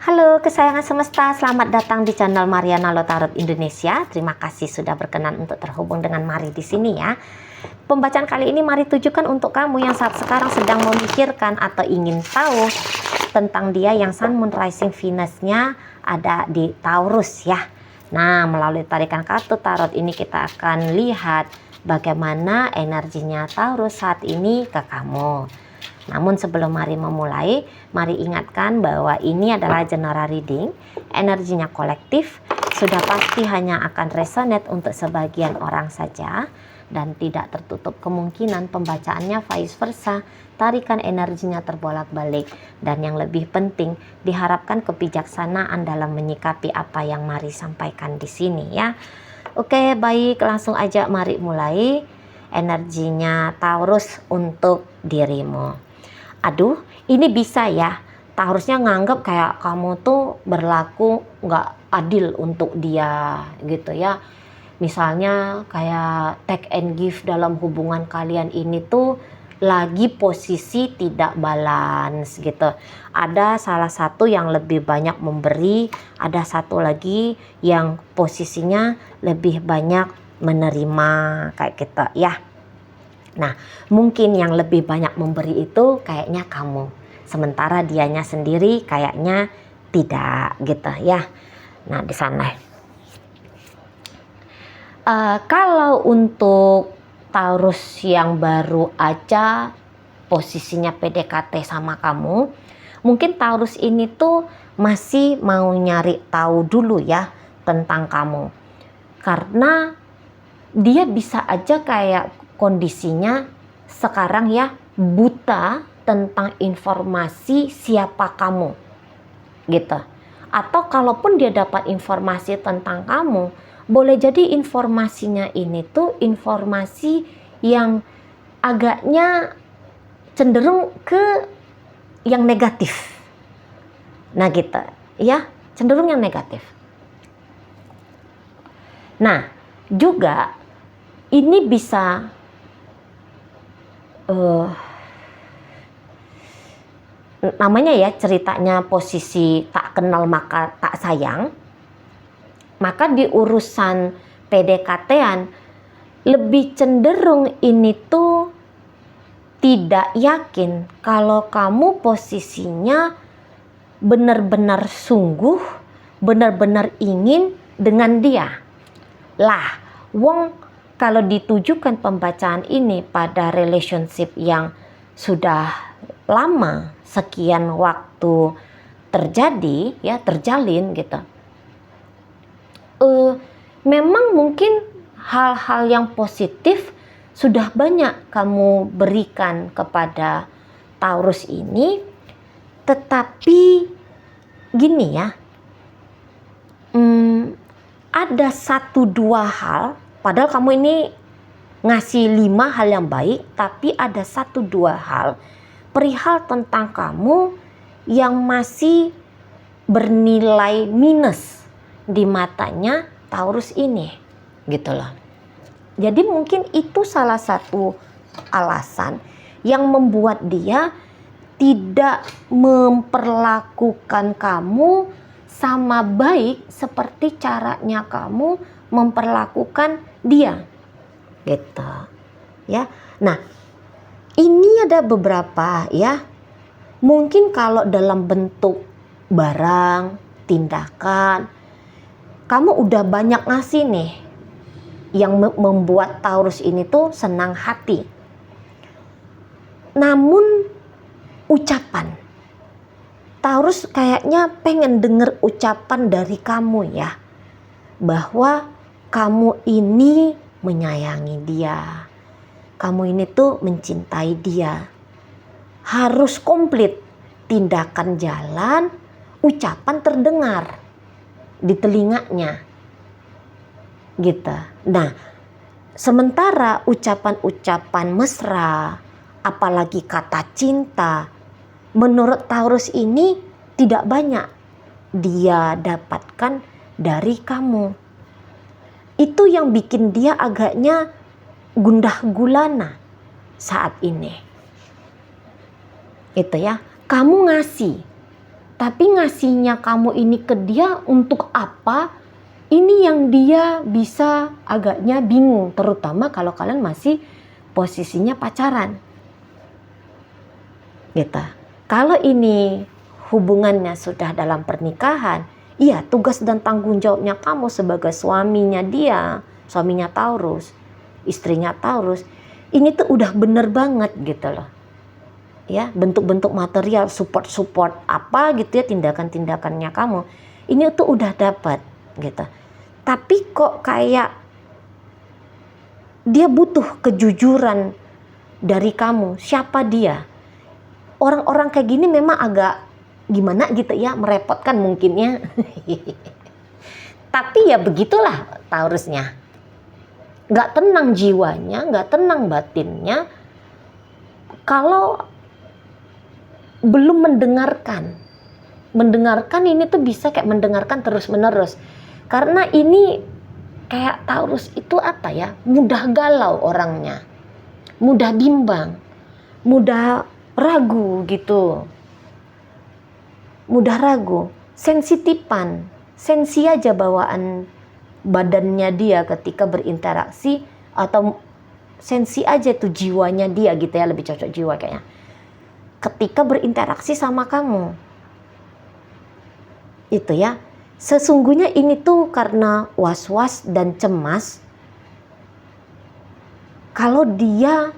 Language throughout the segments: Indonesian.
Halo kesayangan semesta, selamat datang di channel Mariana Lotarot Indonesia. Terima kasih sudah berkenan untuk terhubung dengan Mari di sini ya. Pembacaan kali ini Mari tujukan untuk kamu yang saat sekarang sedang memikirkan atau ingin tahu tentang dia yang Sun, Moon, Rising, Venus-nya ada di Taurus ya. Nah, melalui tarikan kartu tarot ini kita akan lihat bagaimana energinya Taurus saat ini ke kamu. Namun sebelum Mari memulai, Mari ingatkan bahwa ini adalah general reading, energinya kolektif, sudah pasti hanya akan resonate untuk sebagian orang saja, dan tidak tertutup kemungkinan pembacaannya vice versa, tarikan energinya terbolak-balik, dan yang lebih penting, diharapkan kebijaksanaan dalam menyikapi apa yang Mari sampaikan di sini ya. Oke, baik, langsung aja Mari mulai energinya Taurus untuk dirimu. Aduh, ini bisa ya, Taurusnya nganggap kayak kamu tuh berlaku nggak adil untuk dia gitu ya. Misalnya kayak take and give dalam hubungan kalian ini tuh lagi posisi tidak balance gitu. Ada salah satu yang lebih banyak memberi, ada satu lagi yang posisinya lebih banyak menerima kayak gitu ya. Nah, mungkin yang lebih banyak memberi itu kayaknya kamu, sementara dianya sendiri kayaknya tidak gitu ya. Nah, di sana. Kalau untuk Taurus yang baru aja posisinya PDKT sama kamu, mungkin Taurus ini tuh masih mau nyari tahu dulu ya tentang kamu. Karena dia bisa aja kayak kondisinya sekarang ya buta tentang informasi siapa kamu gitu. Atau kalaupun dia dapat informasi tentang kamu, boleh jadi informasinya ini tuh informasi yang agaknya cenderung ke yang negatif. Nah gitu ya, cenderung yang negatif. Nah juga ini bisa namanya ya ceritanya posisi tak kenal maka tak sayang. Maka di urusan PDKT-an lebih cenderung ini tuh tidak yakin kalau kamu posisinya benar-benar sungguh, benar-benar ingin dengan dia. Lah, wong kalau ditujukan pembacaan ini pada relationship yang sudah lama, sekian waktu terjadi ya, terjalin gitu. Memang mungkin hal-hal yang positif sudah banyak kamu berikan kepada Taurus ini, tetapi gini ya, ada 1-2 hal. Padahal kamu ini ngasih 5 hal yang baik, tapi ada 1-2 hal perihal tentang kamu yang masih bernilai minus di matanya Taurus ini gitu loh. Jadi mungkin itu salah satu alasan yang membuat dia tidak memperlakukan kamu sama baik seperti caranya kamu memperlakukan dia gitu ya. Nah, ini ada beberapa ya, mungkin kalau dalam bentuk barang, tindakan, kamu udah banyak ngasih nih yang membuat Taurus ini tuh senang hati. Namun ucapan, Taurus kayaknya pengen denger ucapan dari kamu ya, bahwa kamu ini menyayangi dia, kamu ini tuh mencintai dia. Harus komplit, tindakan jalan, ucapan terdengar di telinganya gitu. Nah, sementara ucapan-ucapan mesra, apalagi kata cinta, menurut Taurus ini tidak banyak dia dapatkan dari kamu. Itu yang bikin dia agaknya gundah gulana saat ini. Itu ya, kamu ngasih, Tapi ngasihnya kamu ini ke dia untuk apa? Ini yang dia bisa agaknya bingung, terutama kalau kalian masih posisinya pacaran. Gitu. Kalau ini hubungannya sudah dalam pernikahan, iya, tugas dan tanggung jawabnya kamu sebagai suaminya dia, suaminya Taurus, istrinya Taurus, ini tuh udah bener banget gitu loh. Ya, bentuk-bentuk material, support apa gitu ya, tindakan-tindakannya kamu, ini tuh udah dapat gitu. Tapi kok kayak dia butuh kejujuran dari kamu. Siapa dia? Orang-orang kayak gini memang agak gimana gitu ya, merepotkan mungkinnya. Tapi ya begitulah Taurusnya. Nggak tenang jiwanya, nggak tenang batinnya kalau belum mendengarkan. Mendengarkan ini tuh bisa kayak mendengarkan terus-menerus. Karena ini kayak Taurus itu apa ya, mudah galau orangnya. Mudah bimbang. Mudah ragu gitu. Mudah ragu. Sensitifan. Sensi aja bawaan badannya dia ketika berinteraksi. Atau sensi aja tuh jiwanya dia gitu ya, lebih cocok jiwa kayaknya. Ketika berinteraksi sama kamu. Itu ya. Sesungguhnya ini tuh karena was-was dan cemas. Kalau dia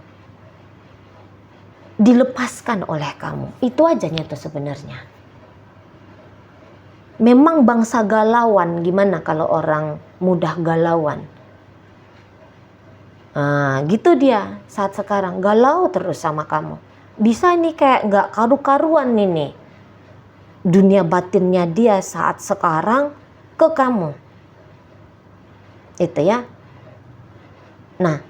dilepaskan oleh kamu. Itu ajanya tuh sebenarnya. Memang bangsa galauan. Gimana kalau orang mudah galauan? Nah, gitu dia saat sekarang. Galau terus sama kamu. Bisa nih kayak gak karu-karuan nih. Dunia batinnya dia saat sekarang ke kamu. Itu ya. Nah,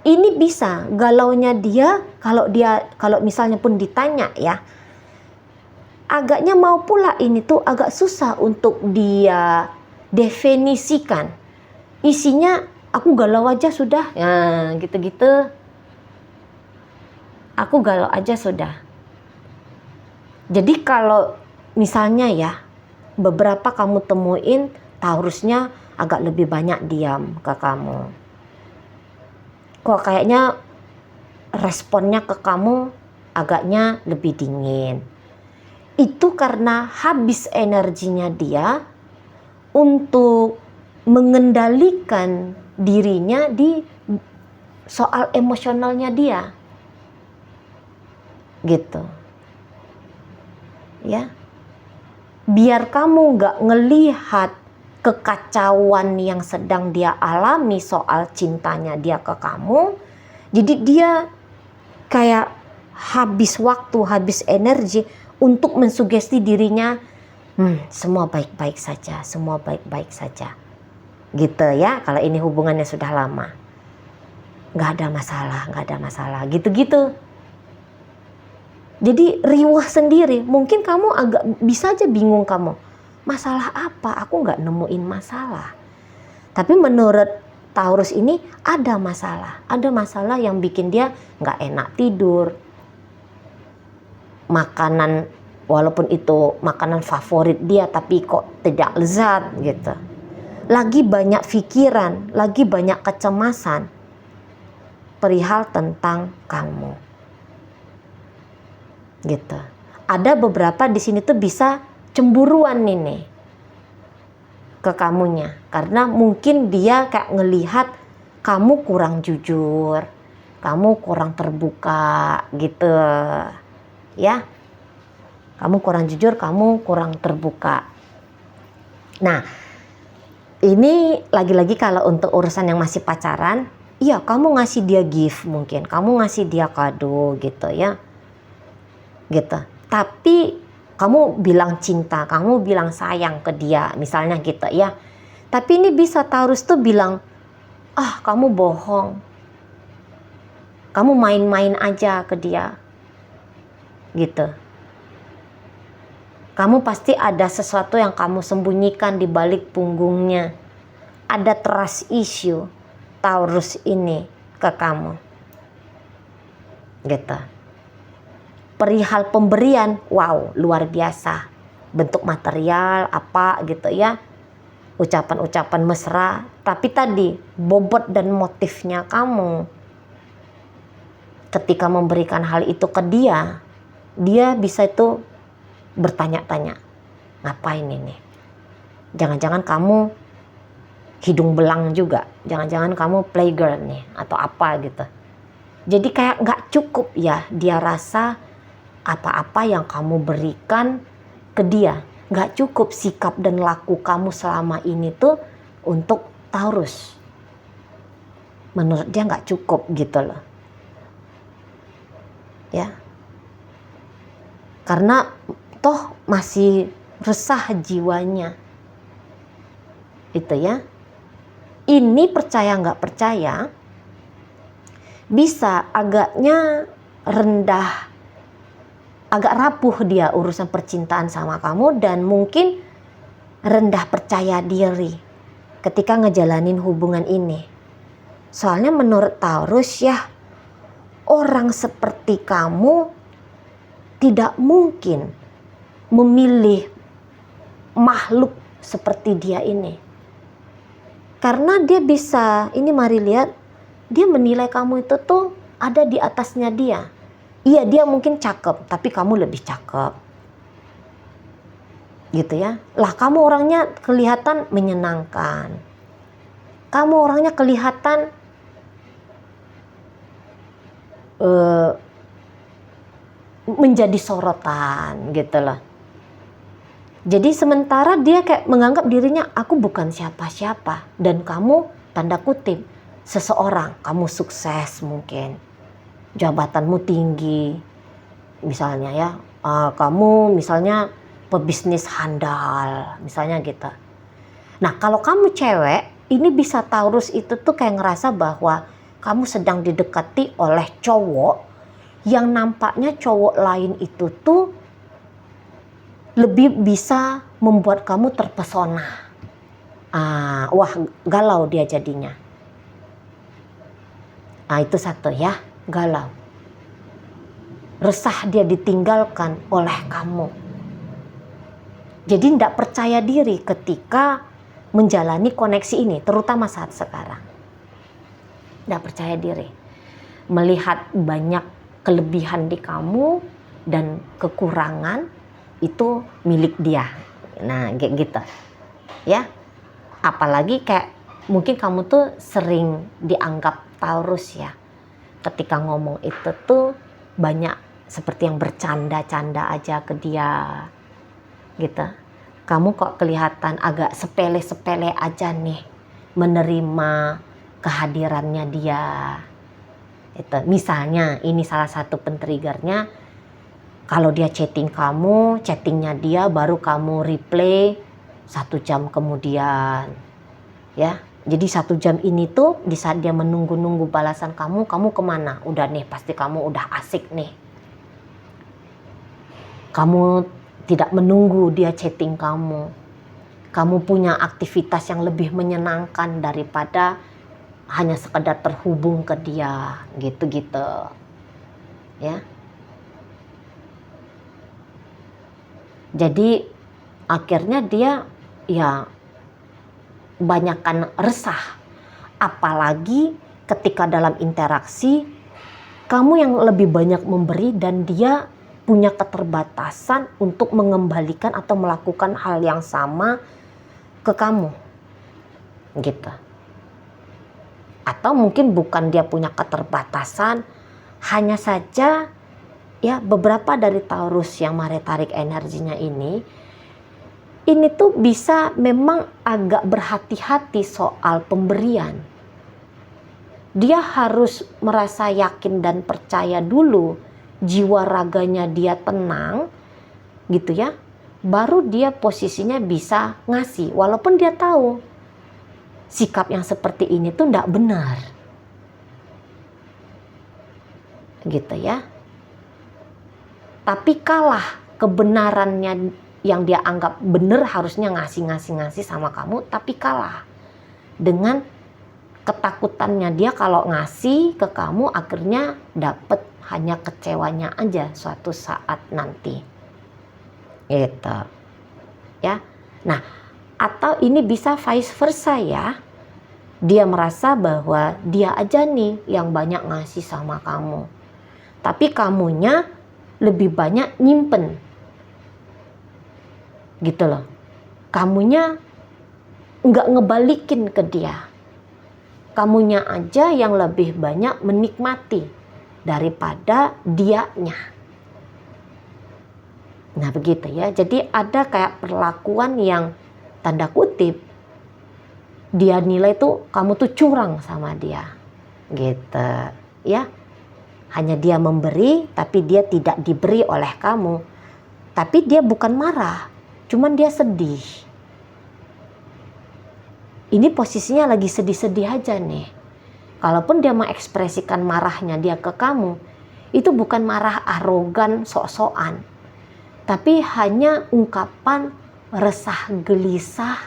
ini bisa galaunya dia kalau misalnya pun ditanya ya, agaknya mau pula ini tuh agak susah untuk dia definisikan. Isinya aku galau aja sudah, ya gitu-gitu. Aku galau aja sudah. Jadi kalau misalnya ya, beberapa kamu temuin Taurusnya agak lebih banyak diam ke kamu. Kok kayaknya responnya ke kamu agaknya lebih dingin. Itu karena habis energinya dia untuk mengendalikan dirinya di soal emosionalnya dia. Gitu. Ya, biar kamu gak ngelihat kekacauan yang sedang dia alami soal cintanya dia ke kamu. Jadi dia kayak habis waktu, habis energi untuk mensugesti dirinya, semua baik-baik saja, semua baik-baik saja. Gitu ya, kalau ini hubungannya sudah lama. Gak ada masalah, gitu-gitu. Jadi riwah sendiri. Mungkin kamu agak bisa aja bingung kamu. Masalah apa? Aku nggak nemuin masalah. Tapi menurut Taurus ini ada masalah. Ada masalah yang bikin dia nggak enak tidur. Makanan, walaupun itu makanan favorit dia, tapi kok tidak lezat gitu. Lagi banyak pikiran, lagi banyak kecemasan perihal tentang kamu. Gitu. Ada beberapa di sini tuh bisa cemburuan nih ke kamunya, karena mungkin dia kayak ngelihat kamu kurang jujur, kamu kurang terbuka gitu ya, kamu kurang jujur, kamu kurang terbuka. Nah, ini lagi-lagi kalau untuk urusan yang masih pacaran, iya kamu ngasih dia gift, mungkin kamu ngasih dia kado gitu ya, gitu. Tapi kamu bilang cinta, kamu bilang sayang ke dia, misalnya gitu ya. Tapi ini bisa Taurus tuh bilang, kamu bohong, kamu main-main aja ke dia, gitu. Kamu pasti ada sesuatu yang kamu sembunyikan di balik punggungnya. Ada trust issue Taurus ini ke kamu, gitu. perihal pemberian, wow, luar biasa. Bentuk material apa gitu ya, ucapan-ucapan mesra. Tapi tadi bobot dan motifnya kamu ketika memberikan hal itu ke dia, dia bisa itu bertanya-tanya, ngapain ini? Jangan-jangan kamu hidung belang juga, jangan-jangan kamu playgirl nih atau apa gitu. Jadi kayak nggak cukup ya, dia rasa apa-apa yang kamu berikan ke dia, nggak cukup sikap dan laku kamu selama ini tuh untuk Taurus. Menurut dia nggak cukup gitu loh. Ya, karena toh masih resah jiwanya itu ya. Ini percaya nggak percaya bisa agaknya rendah, agak rapuh dia urusan percintaan sama kamu, dan mungkin rendah percaya diri ketika ngejalanin hubungan ini. Soalnya menurut Taurus ya, orang seperti kamu tidak mungkin memilih makhluk seperti dia ini. Karena dia bisa, ini mari lihat, dia menilai kamu itu tuh ada di atasnya dia. Iya, dia mungkin cakep, tapi kamu lebih cakep. Gitu ya. Lah kamu orangnya kelihatan menyenangkan. Kamu orangnya kelihatan menjadi sorotan gitu loh. Jadi sementara dia kayak menganggap dirinya, aku bukan siapa-siapa, dan kamu tanda kutip seseorang, kamu sukses mungkin, jabatanmu tinggi misalnya ya, kamu misalnya pebisnis handal misalnya gitu. Nah kalau kamu cewek, ini bisa Taurus itu tuh kayak ngerasa bahwa kamu sedang didekati oleh cowok yang nampaknya cowok lain itu tuh lebih bisa membuat kamu terpesona. Wah, galau dia jadinya. Itu satu ya, galau. Resah dia ditinggalkan oleh kamu. Jadi tidak percaya diri ketika menjalani koneksi ini, terutama saat sekarang. Tidak percaya diri, melihat banyak kelebihan di kamu dan kekurangan itu milik dia. Nah kayak gitu ya. Apalagi kayak mungkin kamu tuh sering dianggap Taurus ya, ketika ngomong itu tuh banyak seperti yang bercanda-canda aja ke dia gitu. Kamu kok kelihatan agak sepele-sepele aja nih menerima kehadirannya dia. Itu misalnya, ini salah satu pentriggernya, kalau dia chatting kamu, chattingnya dia baru kamu replay 1 jam kemudian ya. Jadi 1 jam ini tuh di saat dia menunggu-nunggu balasan kamu kemana? Udah nih, pasti kamu udah asik nih. Kamu tidak menunggu dia chatting kamu. Kamu punya aktivitas yang lebih menyenangkan daripada hanya sekedar terhubung ke dia, gitu-gitu ya. Jadi akhirnya dia ya banyakkan resah, apalagi ketika dalam interaksi kamu yang lebih banyak memberi dan dia punya keterbatasan untuk mengembalikan atau melakukan hal yang sama ke kamu gitu. Atau mungkin bukan dia punya keterbatasan, hanya saja ya beberapa dari Taurus yang mari tarik energinya ini tuh bisa memang agak berhati-hati soal pemberian. Dia harus merasa yakin dan percaya dulu, jiwa raganya dia tenang gitu ya, baru dia posisinya bisa ngasih, walaupun dia tahu sikap yang seperti ini tuh tidak benar gitu ya. Tapi kalah kebenarannya yang dia anggap benar, harusnya ngasih sama kamu, tapi kalah dengan ketakutannya dia kalau ngasih ke kamu akhirnya dapet hanya kecewanya aja suatu saat nanti. Gitu. Ya. Nah, atau ini bisa vice versa ya. Dia merasa bahwa dia aja nih yang banyak ngasih sama kamu. Tapi kamunya lebih banyak nyimpen. Gitu loh. Kamunya nggak ngebalikin ke dia. Kamunya aja yang lebih banyak menikmati daripada dianya. Nah begitu ya. Jadi ada kayak perlakuan yang tanda kutip dia nilai tuh kamu tuh curang sama dia. Gitu ya. Hanya dia memberi tapi dia tidak diberi oleh kamu. Tapi dia bukan marah, cuman dia sedih. Ini posisinya lagi sedih-sedih aja nih. Kalaupun dia mengekspresikan marahnya dia ke kamu, itu bukan marah arogan sok-sokan, tapi hanya ungkapan resah gelisah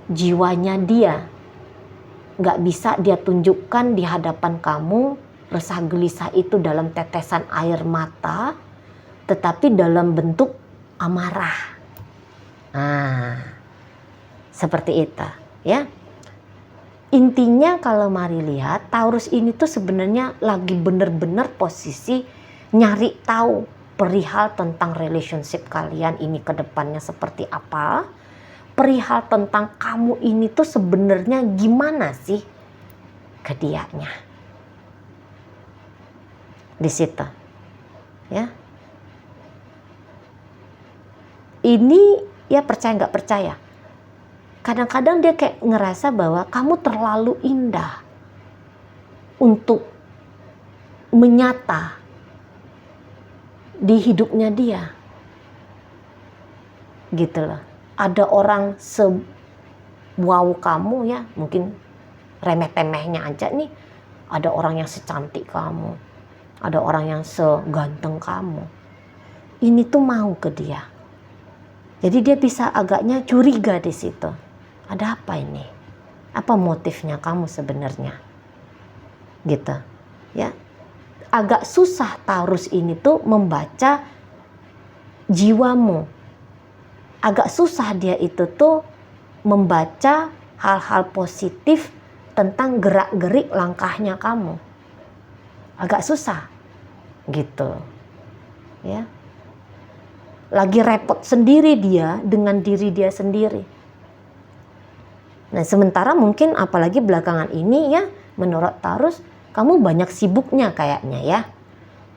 jiwanya dia. Gak bisa dia tunjukkan di hadapan kamu resah gelisah itu dalam tetesan air mata, tetapi dalam bentuk amarah. Nah, seperti itu. Ya, intinya kalau mari lihat Taurus ini tuh sebenarnya lagi bener-bener posisi nyari tahu perihal tentang relationship kalian ini ke depannya seperti apa, perihal tentang kamu ini tuh sebenarnya gimana sih ke dianya. Di situ, ya. Ini ya percaya nggak percaya. Kadang-kadang dia kayak ngerasa bahwa kamu terlalu indah untuk menyata di hidupnya dia. Gitu loh. Ada orang wow kamu ya, mungkin remeh-temehnya aja nih. Ada orang yang secantik kamu. Ada orang yang seganteng kamu. Ini tuh mau ke dia. Jadi dia bisa agaknya curiga di situ. Ada apa ini? Apa motifnya kamu sebenarnya? Gitu. Ya. Agak susah Taurus ini tuh membaca jiwamu. Agak susah dia itu tuh membaca hal-hal positif tentang gerak-gerik langkahnya kamu. Agak susah. Gitu. Ya. Lagi repot sendiri dia dengan diri dia sendiri. Nah sementara mungkin apalagi belakangan ini ya, menurut Taurus kamu banyak sibuknya kayaknya ya.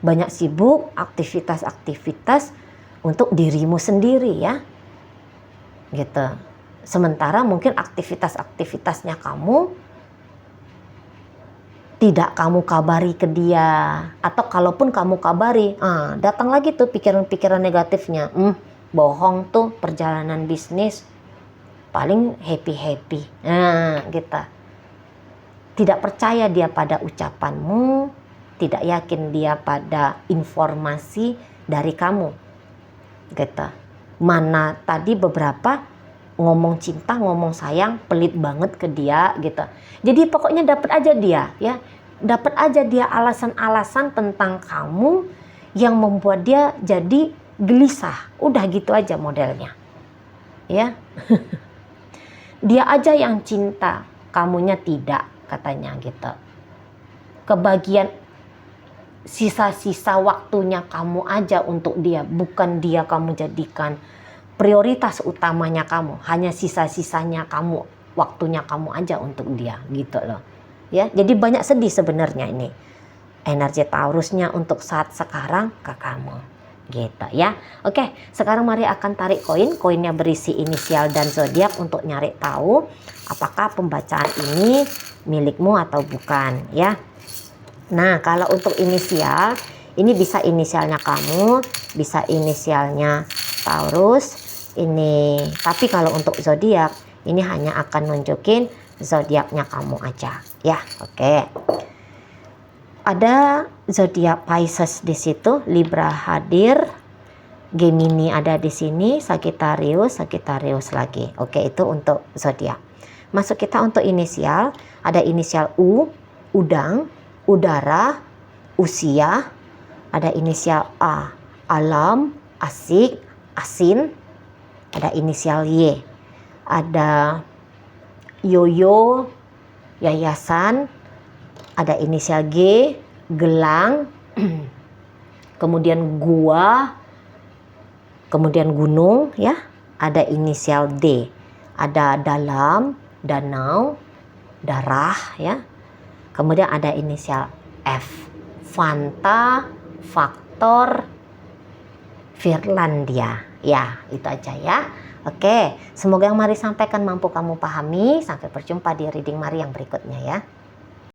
Banyak sibuk aktivitas-aktivitas untuk dirimu sendiri ya. Gitu. Sementara mungkin aktivitas-aktivitasnya kamu tidak kamu kabari ke dia. Atau kalaupun kamu kabari, datang lagi tuh pikiran-pikiran negatifnya. Bohong tuh perjalanan bisnis. Paling happy-happy. Nah, gitu. Tidak percaya dia pada ucapanmu, tidak yakin dia pada informasi dari kamu. Gitu. Mana tadi beberapa ngomong cinta, ngomong sayang, pelit banget ke dia gitu. Jadi pokoknya dapat aja dia ya. Dapat aja dia alasan-alasan tentang kamu yang membuat dia jadi gelisah. Udah gitu aja modelnya. Ya. Dia aja yang cinta, kamunya tidak, katanya gitu. Kebagian sisa-sisa waktunya kamu aja untuk dia, bukan dia kamu jadikan prioritas utamanya kamu, hanya sisa-sisanya kamu, waktunya kamu aja untuk dia, gitu loh. Ya, jadi banyak sedih sebenarnya ini. Energi Taurusnya untuk saat sekarang ke kamu. Gitu ya. Oke, sekarang mari akan tarik koin. Koinnya berisi inisial dan zodiak untuk nyari tahu apakah pembacaan ini milikmu atau bukan ya. Nah, kalau untuk inisial, ini bisa inisialnya kamu, bisa inisialnya Taurus. Ini, tapi kalau untuk zodiak, ini hanya akan nunjukin zodiaknya kamu aja ya. Oke. Ada zodiak Pisces di situ, Libra hadir, Gemini ada di sini, Sagittarius lagi. Oke, itu untuk zodiak. Masuk kita untuk inisial. Ada inisial U, udang, udara, usia. Ada inisial A, alam, asik, asin. Ada inisial Y, ada yoyo, yayasan. Ada inisial G, gelang. Kemudian gua, kemudian gunung ya. Ada inisial D, ada dalam, danau, darah ya. Kemudian ada inisial F, Fanta, faktor, Finlandia. Ya, itu aja ya. Oke, semoga yang Mari sampaikan mampu kamu pahami. Sampai berjumpa di reading Mari yang berikutnya ya.